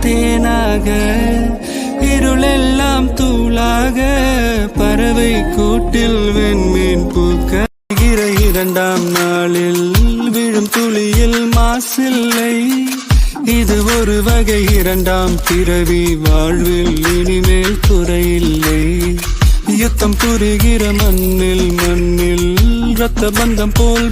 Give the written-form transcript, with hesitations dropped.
தேனாக, இருளெல்லாம் தூளாக, பறவை கூட்டில் வெண்மீன் பூக்க. இரண்டாம் நாளில் விழும் துளியில் மாசில்லை, இது ஒரு வகை இரண்டாம் பிறவி, வாழ்வில் இனிமேல் குறையில்லை. யுத்தம் புரிகிற மண்ணில் ரத்த பந்தம் போல்